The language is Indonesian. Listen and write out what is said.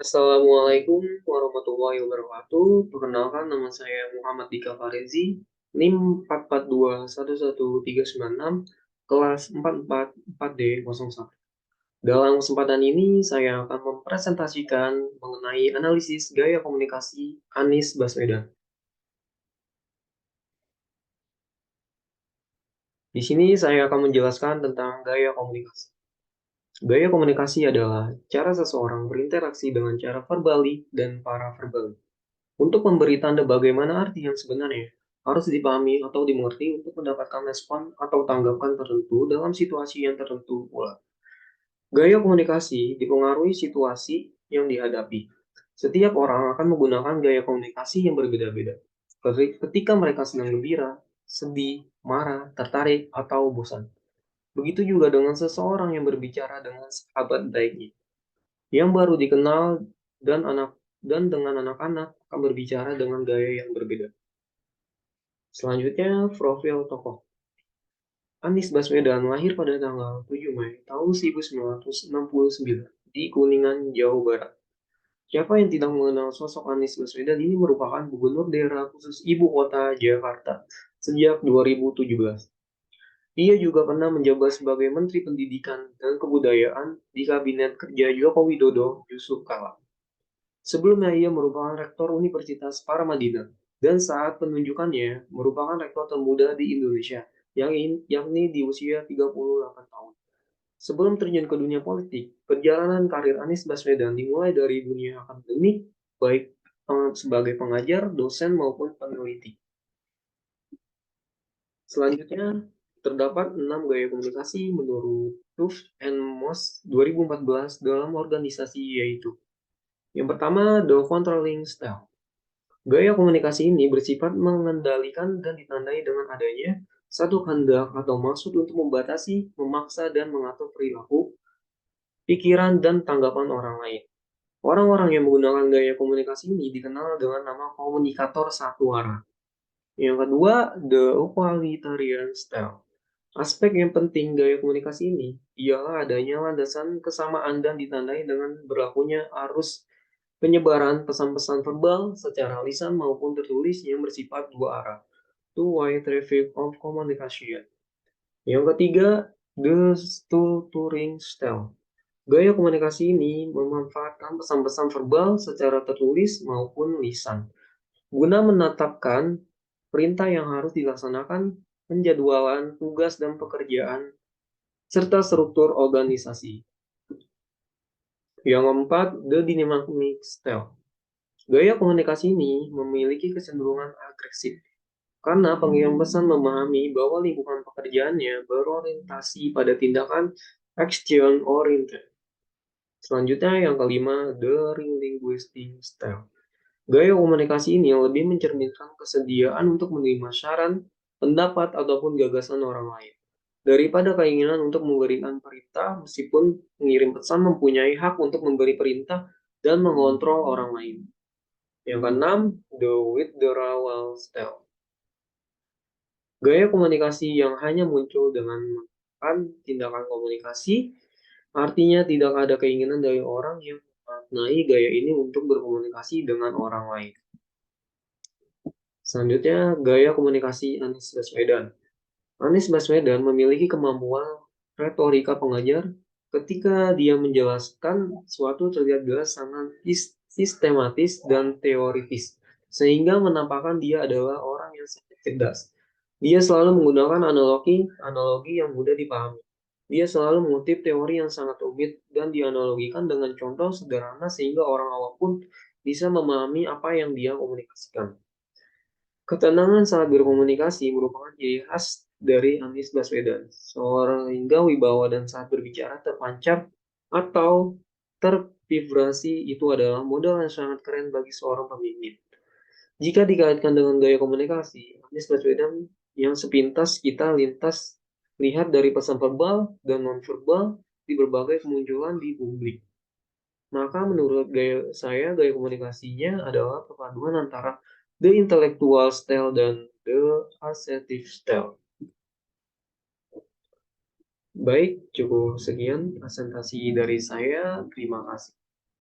Assalamualaikum warahmatullahi wabarakatuh. Perkenalkan, nama saya Muhammad Dika Farezi, NIM 4421139, kelas 444D01. Dalam kesempatan ini, saya akan mempresentasikan mengenai analisis gaya komunikasi Anies Baswedan. Di sini saya akan menjelaskan tentang gaya komunikasi. Gaya komunikasi adalah cara seseorang berinteraksi dengan cara verbali dan paraverbali. Untuk memberi tanda bagaimana arti yang sebenarnya, harus dipahami atau dimengerti untuk mendapatkan respon atau tanggapan tertentu dalam situasi yang tertentu pula. Gaya komunikasi dipengaruhi situasi yang dihadapi. Setiap orang akan menggunakan gaya komunikasi yang berbeda-beda. Ketika mereka sedang gembira, sedih, marah, tertarik, atau bosan. Begitu juga dengan seseorang yang berbicara dengan sahabat baiknya, yang baru dikenal dan dengan anak-anak akan berbicara dengan gaya yang berbeda. Selanjutnya, profil tokoh. Anies Baswedan lahir pada tanggal 7 Mei tahun 1969 di Kuningan, Jawa Barat. Siapa yang tidak mengenal sosok Anies Baswedan ini merupakan gubernur daerah khusus Ibu Kota Jakarta sejak 2017. Ia juga pernah menjabat sebagai Menteri Pendidikan dan Kebudayaan di Kabinet Kerja Joko Widodo Yusuf Kala. Sebelumnya ia merupakan rektor Universitas Paramadina dan saat penunjukannya merupakan rektor termuda di Indonesia, yakni di usia 38 tahun. Sebelum terjun ke dunia politik, perjalanan karir Anies Baswedan dimulai dari dunia akademik, baik sebagai pengajar, dosen maupun peneliti. Selanjutnya, terdapat 6 gaya komunikasi menurut Tufts and Moss 2014 dalam organisasi, yaitu yang pertama, the controlling style. Gaya komunikasi ini bersifat mengendalikan dan ditandai dengan adanya satu kehendak atau maksud untuk membatasi, memaksa, dan mengatur perilaku, pikiran, dan tanggapan orang lain. Orang-orang yang menggunakan gaya komunikasi ini dikenal dengan nama komunikator satu arah. Yang kedua, the equalitarian style. Aspek yang penting gaya komunikasi ini ialah adanya landasan kesamaan dan ditandai dengan berlakunya arus penyebaran pesan-pesan verbal secara lisan maupun tertulis yang bersifat dua arah. Two-way traffic of communication. Yang ketiga, the structuring style. Gaya komunikasi ini memanfaatkan pesan-pesan verbal secara tertulis maupun lisan, guna menetapkan perintah yang harus dilaksanakan, penjadwalan tugas dan pekerjaan, serta struktur organisasi. Yang keempat, the dynamic style. Gaya komunikasi ini memiliki kecenderungan agresif, karena pengirim pesan memahami bahwa lingkungan pekerjaannya berorientasi pada tindakan action oriented. Selanjutnya yang kelima, the linguistic style. Gaya komunikasi ini lebih mencerminkan kesediaan untuk menerima saran, pendapat, ataupun gagasan orang lain, daripada keinginan untuk memberikan perintah, meskipun pengirim pesan mempunyai hak untuk memberi perintah dan mengontrol orang lain. Yang keenam, the withdrawal style. Gaya komunikasi yang hanya muncul dengan melakukan tindakan komunikasi, artinya tidak ada keinginan dari orang yang memaknai gaya ini untuk berkomunikasi dengan orang lain. Selanjutnya, gaya komunikasi Anies Baswedan. Anies Baswedan memiliki kemampuan retorika pengajar ketika dia menjelaskan suatu terlihat jelas sangat sistematis dan teoritis, sehingga menampakkan dia adalah orang yang sangat cerdas. Dia selalu menggunakan analogi yang mudah dipahami. Dia selalu mengutip teori yang sangat rumit dan dianalogikan dengan contoh sederhana sehingga orang awam pun bisa memahami apa yang dia komunikasikan. Ketenangan saat berkomunikasi merupakan ciri khas dari Anies Baswedan. Seorang hingga wibawa dan saat berbicara terpancar atau tervibrasi itu adalah modal yang sangat keren bagi seorang pemimpin. Jika dikaitkan dengan gaya komunikasi, Anies Baswedan yang sepintas kita lintas lihat dari pesan verbal dan nonverbal di berbagai kemunculan di publik. Maka menurut gaya komunikasinya adalah perpaduan antara the intellectual style dan the assertive style. Baik, cukup sekian presentasi dari saya. Terima kasih.